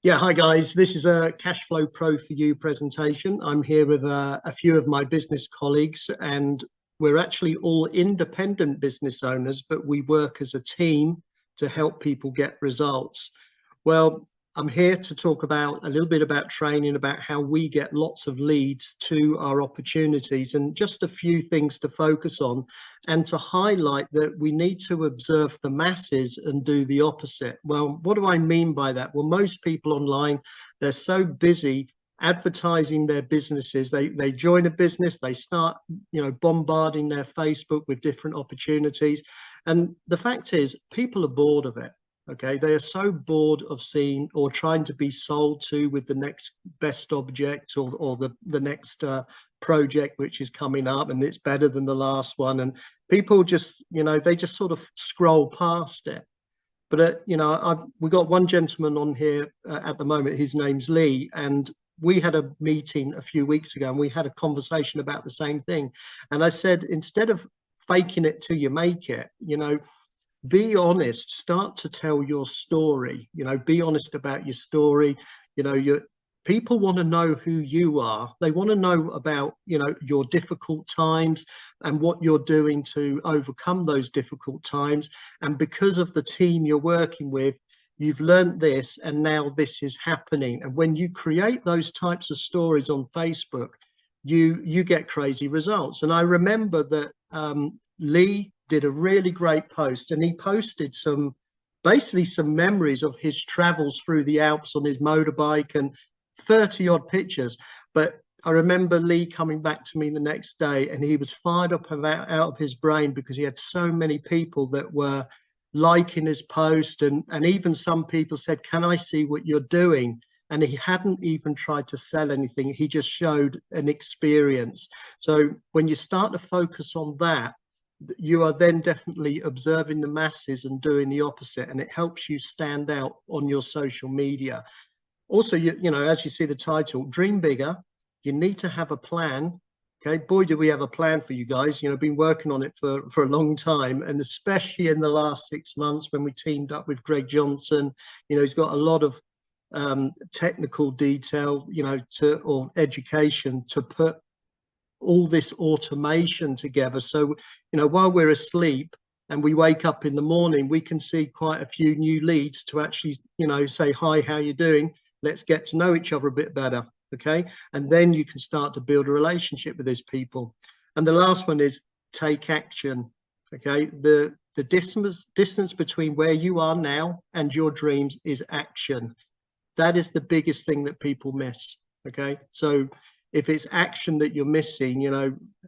Yeah, hi guys. This is a Cash Flow Pro for You presentation. I'm here with a few of my business colleagues, and we're actually all independent business owners, but we work as a team to help people get results. Well, I'm here to talk about a little bit about training, about how we get lots of leads to our opportunities, and just a few things to focus on, and to highlight that we need to observe the masses and do the opposite. Well, what do I mean by that? Well, most people online, they're so busy advertising their businesses. They join a business, they start, bombarding their Facebook with different opportunities. And the fact is, people are bored of it. Okay, they are so bored of seeing or trying to be sold to with the next best object or the next project which is coming up, and it's better than the last one. And people just, they just sort of scroll past it. But we've got one gentleman on here at the moment. His name's Lee, and we had a meeting a few weeks ago, and we had a conversation about the same thing. And I said, instead of faking it till you make it, be honest, start to tell your story, be honest about your story. People want to know who you are. They want to know about, your difficult times and what you're doing to overcome those difficult times. And because of the team you're working with, you've learned this, and now this is happening. And when you create those types of stories on Facebook, you get crazy results. And I remember that Lee did a really great post, and he posted basically some memories of his travels through the Alps on his motorbike, and 30 odd pictures. But I remember Lee coming back to me the next day, and he was fired up out of his brain because he had so many people that were liking his post, and even some people said, can I see what you're doing? And he hadn't even tried to sell anything. He just showed an experience. So when you start to focus on that, you are then definitely observing the masses and doing the opposite, and it helps you stand out on your social media. Also, as you see the title, dream bigger. You need to have a plan. Okay, boy, do we have a plan for you guys. Been working on it for a long time, and especially in the last 6 months when we teamed up with Greg Johnson. He's got a lot of technical detail, or education to put all this automation together. So, while we're asleep and we wake up in the morning, we can see quite a few new leads to actually, say, hi, how you doing? Let's get to know each other a bit better. Okay. And then you can start to build a relationship with these people. And the last one is take action. Okay. The distance between where you are now and your dreams is action. That is the biggest thing that people miss. Okay. So if it's action that you're missing,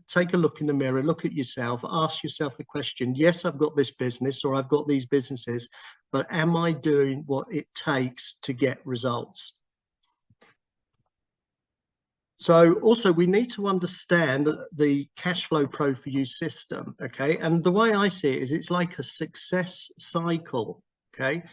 take a look in the mirror, look at yourself, ask yourself the question, yes, I've got this business or I've got these businesses, but am I doing what it takes to get results? So also we need to understand the Cash Flow Pro for You system. Okay. And the way I see it is it's like a success cycle. Okay.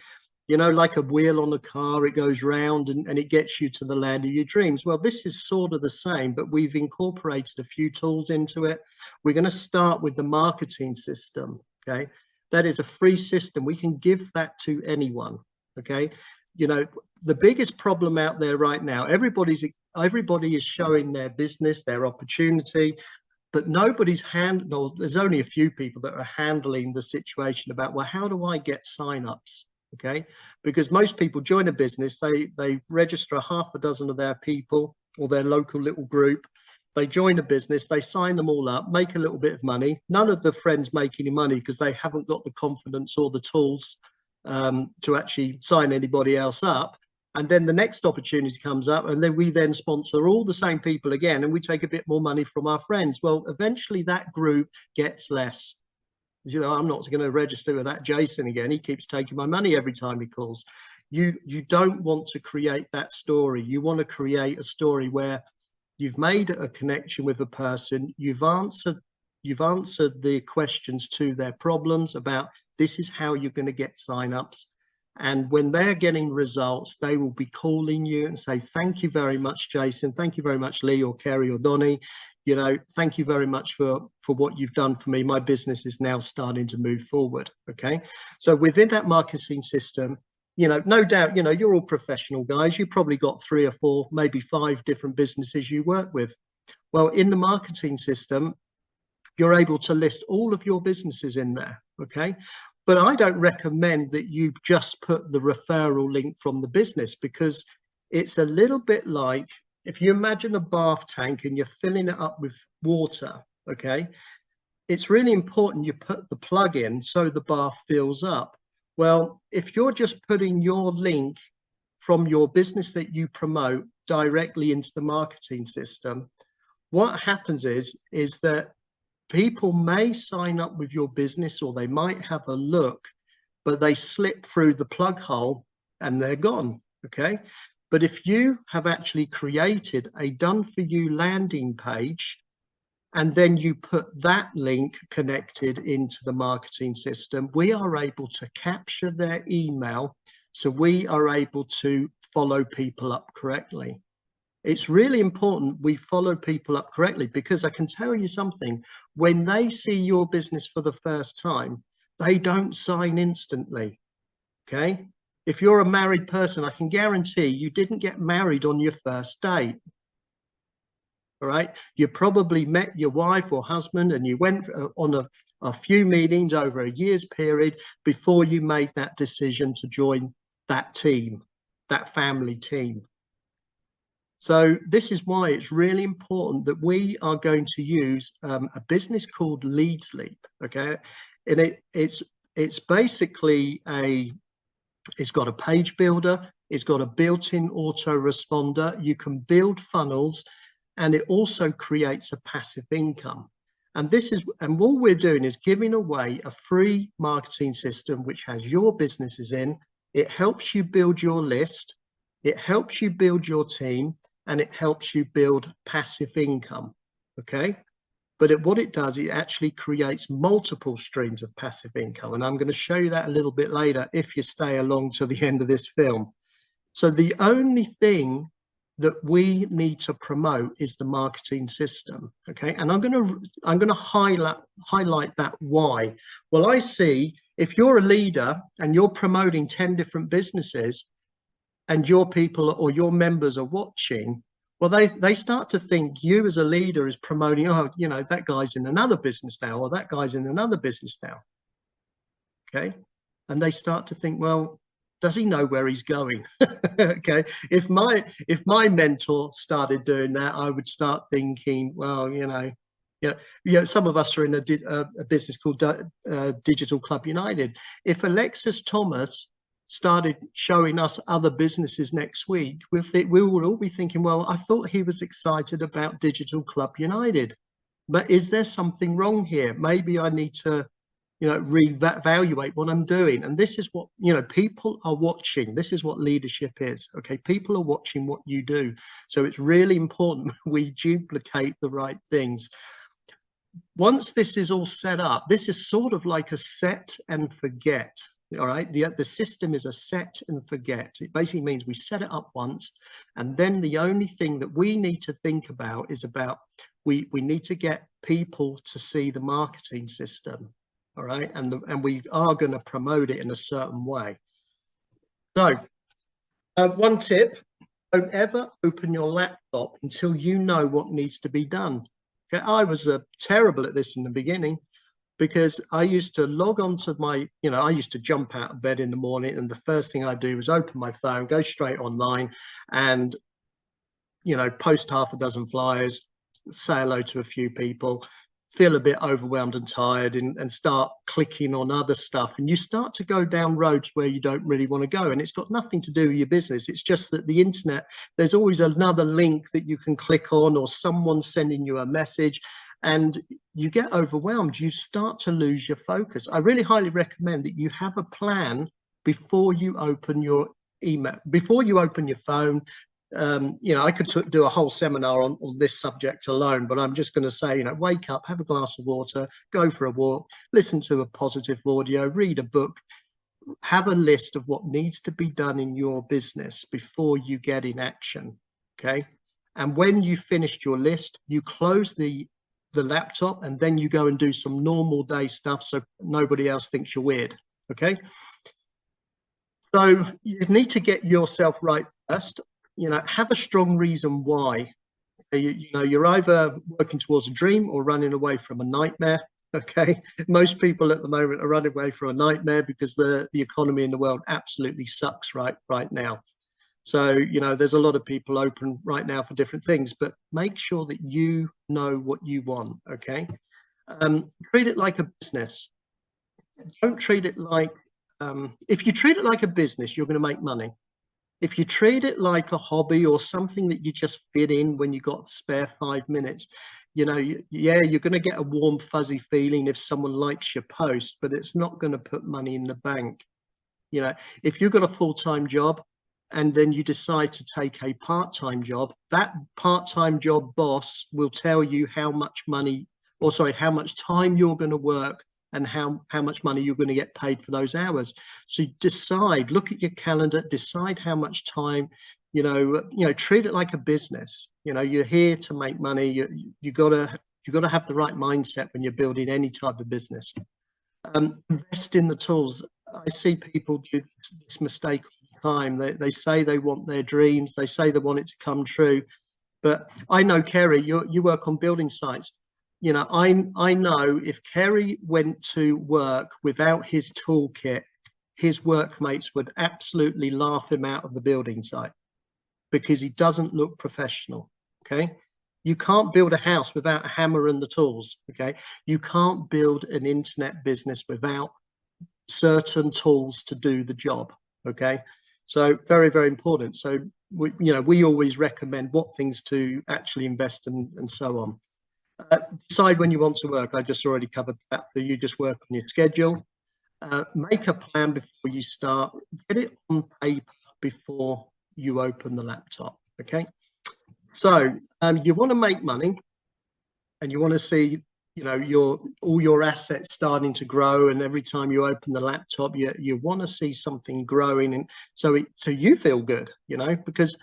Like a wheel on a car, it goes round and it gets you to the land of your dreams. Well, this is sort of the same, but we've incorporated a few tools into it. We're going to start with the marketing system. Okay. That is a free system. We can give that to anyone. Okay. The biggest problem out there right now, everybody is showing their business, their opportunity, but nobody's there's only a few people that are handling the situation about, well, how do I get signups? Okay, because most people join a business, they register half a dozen of their people or their local little group. They join a business, they sign them all up, make a little bit of money. None of the friends make any money because they haven't got the confidence or the tools to actually sign anybody else up. And then the next opportunity comes up, and then we sponsor all the same people again, and we take a bit more money from our friends. Well, eventually that group gets less. I'm not going to register with that Jason again. He keeps taking my money every time he calls. You don't want to create that story. You want to create a story where you've made a connection with a person. You've answered the questions to their problems about this is how you're going to get signups. And when they're getting results, they will be calling you and say, thank you very much, Jason. Thank you very much, Lee or Kerry or Donnie. Thank you very much for what you've done for me. My business is now starting to move forward. Okay. So within that marketing system, you know, no doubt, you know, you're all professional guys. You probably got 3 or 4, maybe 5 different businesses you work with. Well, in the marketing system, you're able to list all of your businesses in there, okay? But I don't recommend that you just put the referral link from the business, because it's a little bit like if you imagine a bath tank and you're filling it up with water, okay? It's really important you put the plug in so the bath fills up. Well, if you're just putting your link from your business that you promote directly into the marketing system, what happens is that people may sign up with your business, or they might have a look, but they slip through the plug hole and they're gone, okay? But if you have actually created a done for you landing page, and then you put that link connected into the marketing system, we are able to capture their email, so we are able to follow people up correctly. It's really important we follow people up correctly, because I can tell you something, when they see your business for the first time, they don't sign instantly, okay? If you're a married person, I can guarantee you didn't get married on your first date. All right, you probably met your wife or husband and you went on a few meetings over a year's period before you made that decision to join that team, that family team. So this is why it's really important that we are going to use a business called Leads Leap, okay? And it's basically it's got a page builder, it's got a built-in autoresponder, you can build funnels, and it also creates a passive income. And what we're doing is giving away a free marketing system which has your businesses in. It helps you build your list, it helps you build your team, and it helps you build passive income, okay? But what it does, it actually creates multiple streams of passive income. And I'm going to show you that a little bit later if you stay along to the end of this film. So the only thing that we need to promote is the marketing system, okay? And I'm going to highlight that why. Well, I see if you're a leader and you're promoting 10 different businesses and your people or your members are watching, well, they start to think you as a leader is promoting, oh, you know, that guy's in another business now, or that guy's in another business now, okay? And they start to think, well, does he know where he's going? Okay, if my mentor started doing that, I would start thinking, well, you know, some of us are in a business called Digital Club United. If Alexis Thomas started showing us other businesses next week, we would all be thinking, well, I thought he was excited about Digital Club United, but is there something wrong here? Maybe I need to, you know, reevaluate what I'm doing. And this is what, you know, people are watching. This is what leadership is, okay? People are watching what you do. So it's really important we duplicate the right things. Once this is all set up, this is sort of like a set and forget, all right? The system is a set and forget. It basically means we set it up once, and then the only thing that we need to think about is we need to get people to see the marketing system. All right, and we are going to promote it in a certain way. So one tip, don't ever open your laptop until you know what needs to be done. Okay, I was terrible at this in the beginning, because I used to log on to my, you know, I used to jump out of bed in the morning and the first thing I do was open my phone, go straight online and, you know, post half a dozen flyers, say hello to a few people, feel a bit overwhelmed and tired, and start clicking on other stuff, and you start to go down roads where you don't really want to go. And it's got nothing to do with your business, it's just that the internet, there's always another link that you can click on, or someone's sending you a message, and you get overwhelmed, you start to lose your focus. I really highly recommend that you have a plan before you open your email, before you open your phone. You know, I could do a whole seminar on this subject alone, but I'm just going to say, you know, wake up, have a glass of water, go for a walk, listen to a positive audio, read a book, have a list of what needs to be done in your business before you get in action, okay? And when you finished your list, you close the laptop, and then you go and do some normal day stuff so nobody else thinks you're weird, okay? So you need to get yourself right first. Have a strong reason why. You're either working towards a dream or running away from a nightmare. Okay, most people at the moment are running away from a nightmare because the economy in the world absolutely sucks right now. So there's a lot of people open right now for different things, but make sure that you know what you want. Okay, treat it like a business. Don't treat it like if you treat it like a business, you're going to make money. If you treat it like a hobby or something that you just fit in when you got spare 5 minutes, yeah, you're going to get a warm, fuzzy feeling if someone likes your post, but it's not going to put money in the bank. If you've got a full-time job and then you decide to take a part-time job, that part-time job boss will tell you how much money, or sorry, how much time you're going to work and how much money you're going to get paid for those hours. So decide, look at your calendar, decide how much time, treat it like a business. You're here to make money. You gotta have the right mindset when you're building any type of business. Invest in the tools. I see people do this mistake all the time. They say they want their dreams. They say they want it to come true. But I know, Kerry, you work on building sites. I know if Kerry went to work without his toolkit, his workmates would absolutely laugh him out of the building site because he doesn't look professional. Okay. You can't build a house without a hammer and the tools. Okay. You can't build an internet business without certain tools to do the job. Okay. So very, very important. So we always recommend what things to actually invest in and so on. Decide when you want to work. I just already covered that. So you just work on your schedule. Make a plan before you start. Get it on paper before you open the laptop. Okay. So you want to make money, and you want to see, all your assets starting to grow. And every time you open the laptop, you want to see something growing, and so you feel good. Because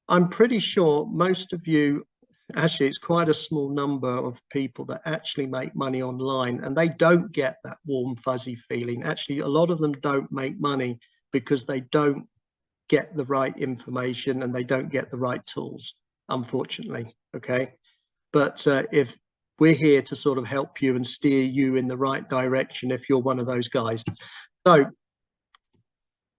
I'm pretty sure most of you, actually, it's quite a small number of people that actually make money online, and they don't get that warm, fuzzy feeling. Actually, a lot of them don't make money because they don't get the right information and they don't get the right tools, unfortunately. Okay. But if we're here to sort of help you and steer you in the right direction, if you're one of those guys. So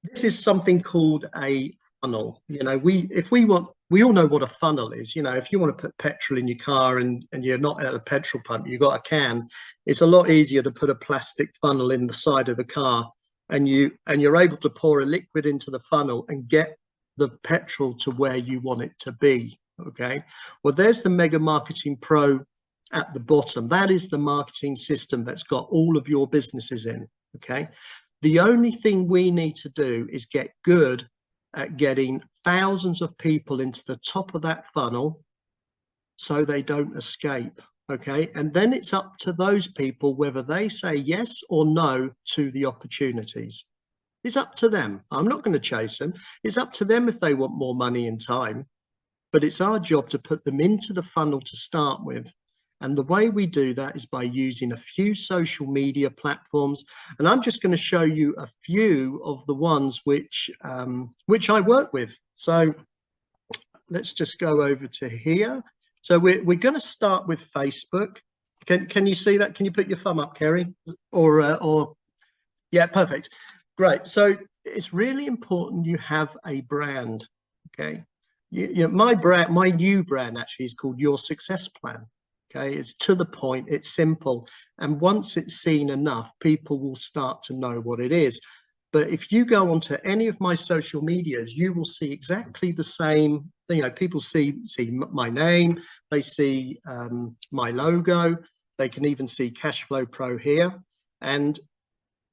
this is something called a funnel. We all know what a funnel is. If you want to put petrol in your car and you're not at a petrol pump, you've got a can, it's a lot easier to put a plastic funnel in the side of the car, and you're able to pour a liquid into the funnel and get the petrol to where you want it to be. Okay. Well, there's the Mega Marketing Pro at the bottom. That is the marketing system that's got all of your businesses in. Okay. The only thing we need to do is get good at getting thousands of people into the top of that funnel so they don't escape. Okay. And then it's up to those people whether they say yes or no to the opportunities. It's up to them. I'm not going to chase them. It's up to them if they want more money and time. But it's our job to put them into the funnel to start with. And the way we do that is by using a few social media platforms. And I'm just going to show you a few of the ones which I work with. So let's just go over to here. So we're going to start with Facebook. Can you see that? Can you put your thumb up, Kerry? Or yeah, perfect. Great. So it's really important you have a brand. Okay. My new brand actually is called Your Success Plan. Okay, it's to the point, it's simple, and once it's seen enough, people will start to know what it is. But if you go onto any of my social medias, you will see exactly the same. People see my name, they see my logo, they can even see Cashflow Pro here, and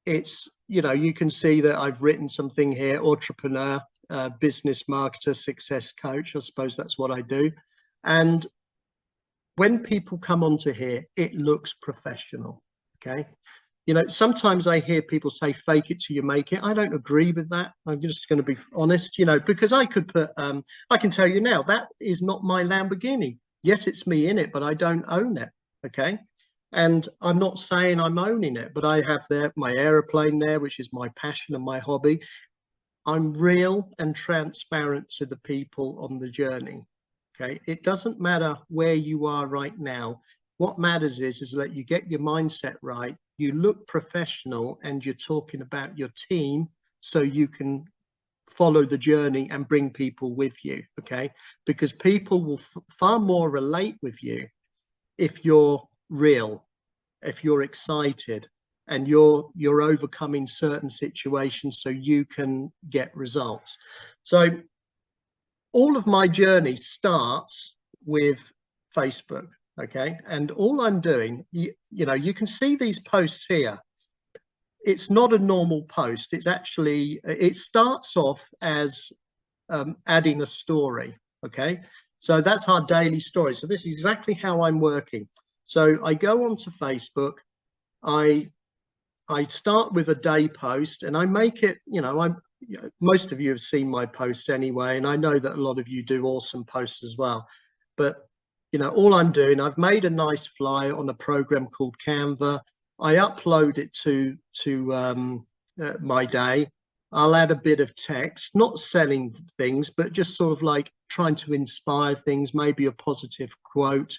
it's you can see that I've written something here: entrepreneur, business marketer, success coach. I suppose that's what I do. And when people come onto here, it looks professional. Okay. Sometimes I hear people say, fake it till you make it. I don't agree with that. I'm just going to be honest, because I could put, I can tell you now, that is not my Lamborghini. Yes, it's me in it, but I don't own it. Okay. And I'm not saying I'm owning it, but I have my aeroplane there, which is my passion and my hobby. I'm real and transparent to the people on the journey. Okay, it doesn't matter where you are right now. What matters is that you get your mindset right, you look professional, and you're talking about your team so you can follow the journey and bring people with you. Okay, because people will far more relate with you if you're real, if you're excited, and you're overcoming certain situations so you can get results. So all of my journey starts with Facebook. Okay, and all I'm doing, you know, you can see these posts here. It's not a normal post. It's actually, it starts off as adding a story. Okay, so that's our daily story. So this is exactly how I'm working. So I go onto Facebook, I start with a day post, and I make it, you know, most of you have seen my posts anyway, and I know that a lot of you do awesome posts as well. But you know, all I'm doing, I've made a nice flyer on a program called Canva. I upload it to my day. I'll add a bit of text, not selling things, but just sort of like trying to inspire things, maybe a positive quote.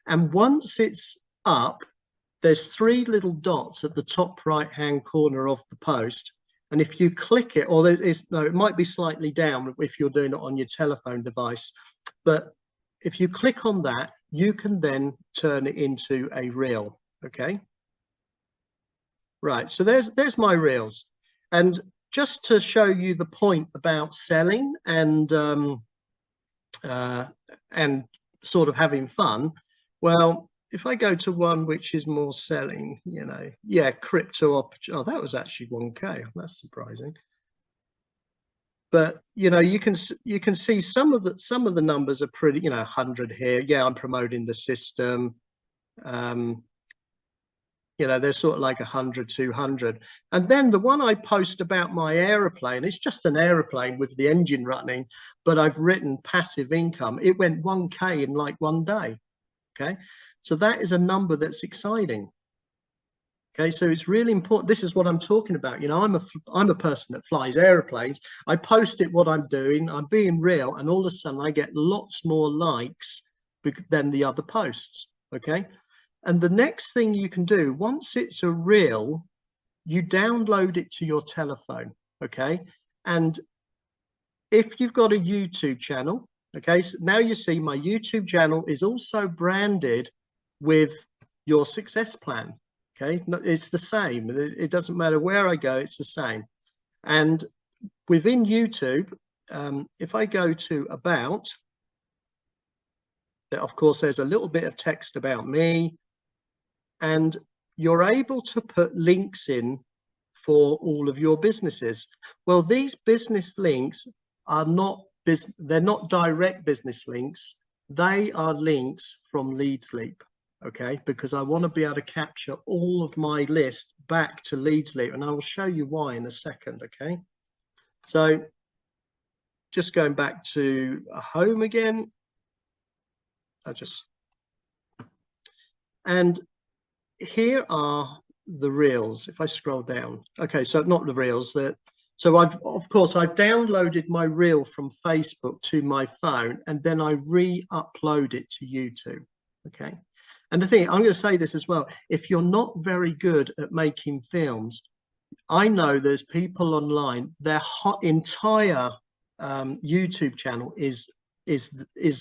And once it's up, there's 3 little dots at the top right hand corner of the post, and if you click it, or no, it might be slightly down if you're doing it on your telephone device, but if you click on that, you can then turn it into a reel. Okay, right, so there's my reels. And just to show you the point about selling and sort of having fun, well, if I go to one which is more selling, you know, yeah, crypto opportunity. Oh, that was actually 1K. That's surprising. But you know, you can see some of the numbers are pretty, you know, 100 here. Yeah, I'm promoting the system. You know, they're sort of like 100, 200. And then the one I post about my aeroplane, it's just an aeroplane with the engine running, but I've written passive income. It went 1K in like 1 day. Okay, so that is a number that's exciting. Okay, so it's really important. This is what I'm talking about. You know, I'm a person that flies airplanes. I post it what I'm doing. I'm being real, and all of a sudden I get lots more likes than the other posts. Okay, and the next thing you can do, once it's a reel, you download it to your telephone. Okay, and if you've got a YouTube channel, okay, so now you see my YouTube channel is also branded with Your Success Plan. Okay, it's the same. It doesn't matter where I go, it's the same. And within YouTube, if I go to About, of course, there's a little bit of text about me, and you're able to put links in for all of your businesses. Well, these business links are they're not direct business links. They are links from Lead Sleep. Okay, because I want to be able to capture all of my list back to Lead Sleep, and I will show you why in a second. Okay, so just going back to home again, and here are the reels. If I scroll down, okay, so not the reels, so of course I've downloaded my reel from Facebook to my phone, and then I re-upload it to YouTube. Okay, and the thing, I'm going to say this as well, if you're not very good at making films, I know there's people online, their entire YouTube channel is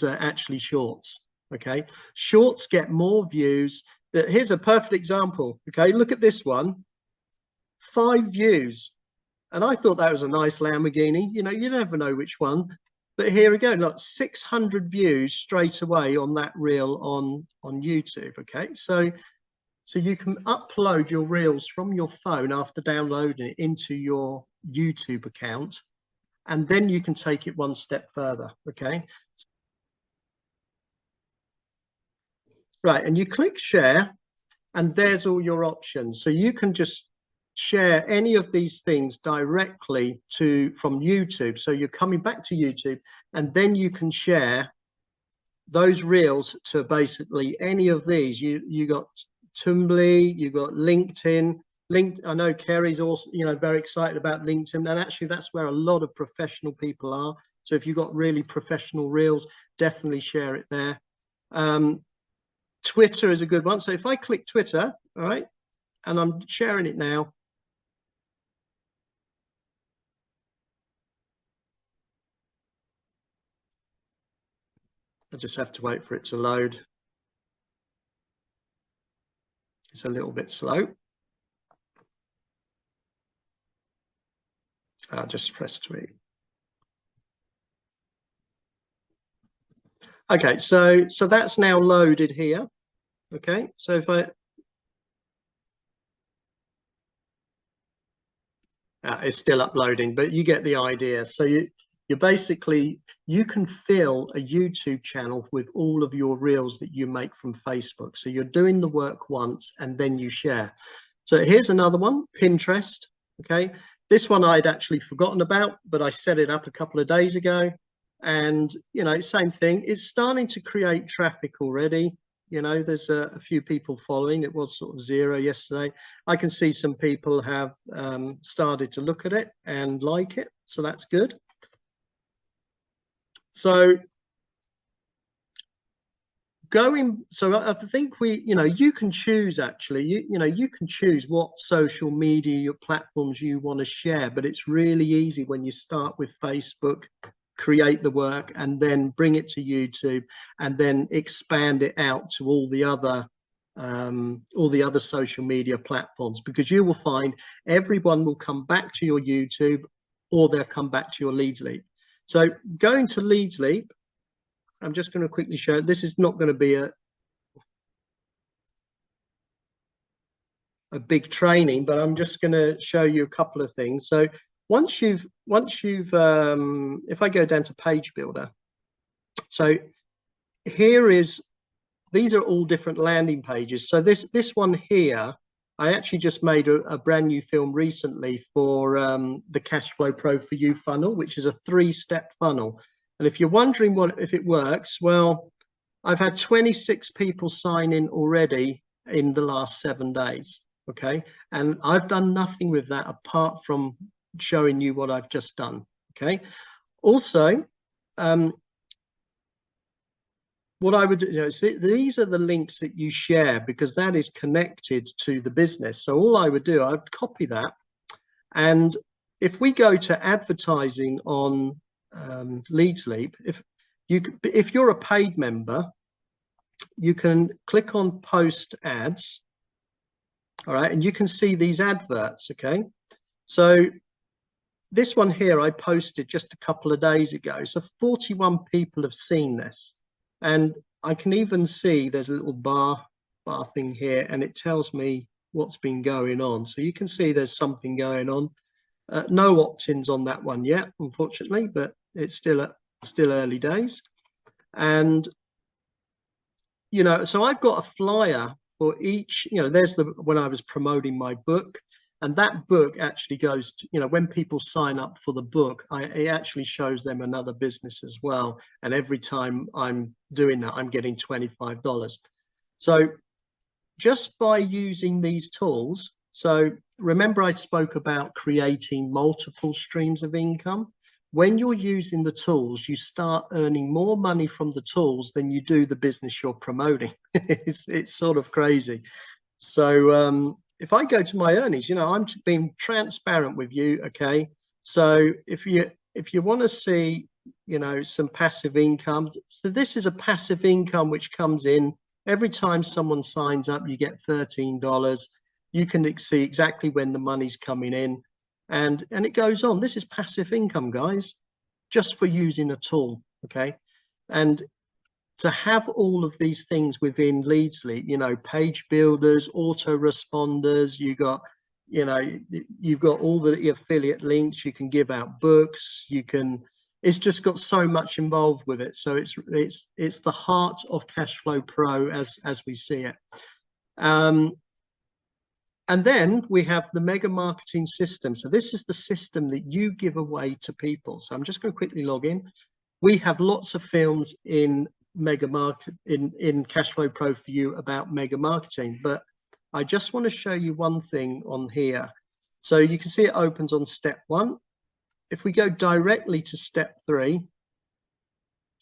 actually shorts. Okay, shorts get more views. Here's a perfect example. Okay, look at this one, 5 views, and I thought that was a nice Lamborghini. You know, you never know which one, but here we go. Look, 600 views straight away on that reel on YouTube. Okay, so you can upload your reels from your phone after downloading it into your YouTube account, and then you can take it one step further. Okay, right, and you click share, and there's all your options. So you can just share any of these things directly from YouTube. So you're coming back to YouTube, and then you can share those reels to basically any of these. You got Tumblr, you got LinkedIn, I know Kerry's also, very excited about LinkedIn, and actually that's where a lot of professional people are. So if you've got really professional reels, definitely share it there. Twitter is a good one. So if I click Twitter, all right, and I'm sharing it now. I just have to wait for it to load. It's a little bit slow. I'll just press tweet. Okay, so that's now loaded here. Okay, so if I it's still uploading, but you get the idea. So you basically, you can fill a YouTube channel with all of your reels that you make from Facebook. So you're doing the work once and then you share. So here's another one, Pinterest. Okay, this one I'd actually forgotten about, but I set it up a couple of days ago. And, same thing, it's starting to create traffic already. There's a few people following. It was sort of 0 yesterday. I can see some people have started to look at it and like it, so that's good. So I think you can choose, actually, you can choose what social media platforms you want to share, but it's really easy when you start with Facebook, create the work, and then bring it to YouTube, and then expand it out to all the other social media platforms, because you will find everyone will come back to your YouTube, or they'll come back to your Leads Leap. So going to Leads Leap, I'm just going to quickly show, this is not going to be a big training, but I'm just going to show you a couple of things. So once you've if I go down to Page Builder, so these are all different landing pages. So this one here, I actually just made a brand new film recently for the Cashflow Pro for You funnel, which is a 3-step funnel. And if you're wondering if it works, well, I've had 26 people sign in already in the last 7 days. Okay, and I've done nothing with that apart from showing you what I've just done. Okay, also what I would do, these are the links that you share, because that is connected to the business. So all I would do, I'd copy that, and if we go to advertising on Leads Leap, if you're a paid member, you can click on Post Ads. All right, and you can see these adverts. Okay, so this one here I posted just a couple of days ago. So 41 people have seen this, and I can even see there's a little bar thing here, and it tells me what's been going on. So you can see there's something going on. No opt-ins on that one yet, unfortunately, but it's still early days. And so I've got a flyer for each, there's when I was promoting my book, and that book actually goes to, when people sign up for the book, it actually shows them another business as well. And every time I'm doing that, I'm getting $25. So just by using these tools, so remember I spoke about creating multiple streams of income. When you're using the tools, you start earning more money from the tools than you do the business you're promoting. It's sort of crazy. So if I go to my earnings, I'm being transparent with you. Okay, so if you want to see some passive income, so this is a passive income which comes in every time someone signs up. You get $13. You can see exactly when the money's coming in, and it goes on. This is passive income, guys, just for using a tool. Okay, and to have all of these things within Leads Leap, page builders, autoresponders, you've got all the affiliate links, you can give out books, it's just got so much involved with it. So it's the heart of Cashflow Pro as we see it. And then we have the mega marketing system. So this is the system that you give away to people. So I'm just going to quickly log in. We have lots of films in Cashflow Pro for You about mega marketing, but I just want to show you one thing on here. So you can see it opens on step 1. If we go directly to step 3,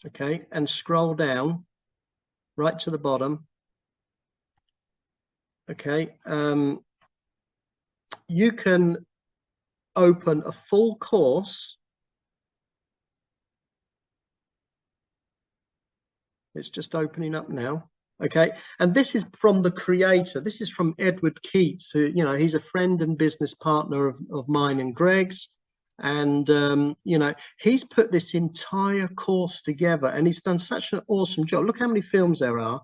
okay, and scroll down right to the bottom, okay, you can open a full course. It's just opening up now. Okay, and this is from the creator. This is from Edward Keats, who, you know, he's a friend and business partner of mine and Greg's. And, you know, he's put this entire course together and he's done such an awesome job. Look how many films there are,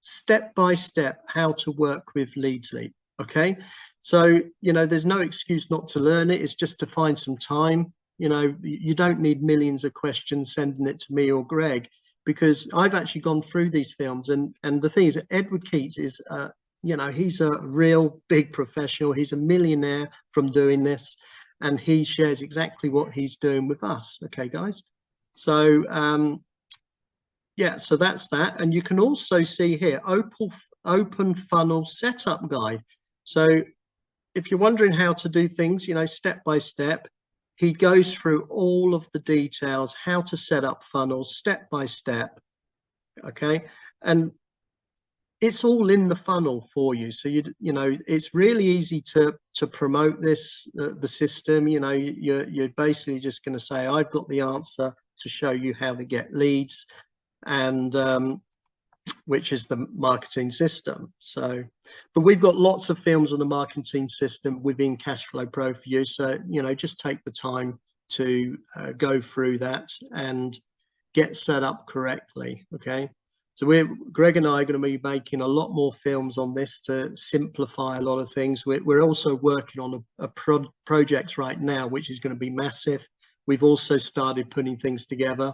step by step, how to work with Leads Lead. Okay, so, you know, there's no excuse not to learn it. It's just to find some time. You know, you don't need millions of questions sending it to me or Greg, because I've actually gone through these films, and the thing is, Edward Keats is, you know, he's a real big professional. He's a millionaire from doing this, and he shares exactly what he's doing with us. Okay, guys. So yeah, so that's that. And you can also see here, open funnel setup guide. So if you're wondering how to do things, you know, step by step, he goes through all of the details, how to set up funnels step by step. Okay, and it's all in the funnel for you. So you know, it's really easy to promote this, the system. You know, you're basically just going to say, I've got the answer to show you how to get leads, and which is the marketing system. So, but we've got lots of films on the marketing system within Cashflow Pro for you. So, you know, just take the time to go through that and get set up correctly. Okay. So Greg and I are going to be making a lot more films on this to simplify a lot of things. We're also working on a project right now, which is going to be massive. We've also started putting things together.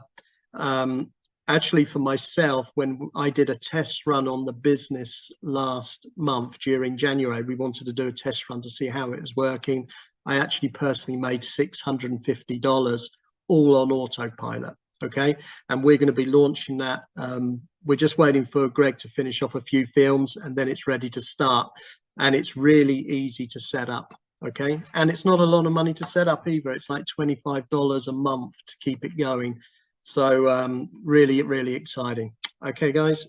Actually, for myself, when I did a test run on the business last month during January, we wanted to do a test run to see how it was working. I actually personally made $650 all on autopilot. Okay, and we're going to be launching that. We're just waiting for Greg to finish off a few films, and then it's ready to start. And it's really easy to set up. Okay, and it's not a lot of money to set up either. It's like $25 a month to keep it going. So really, really exciting. Okay, guys.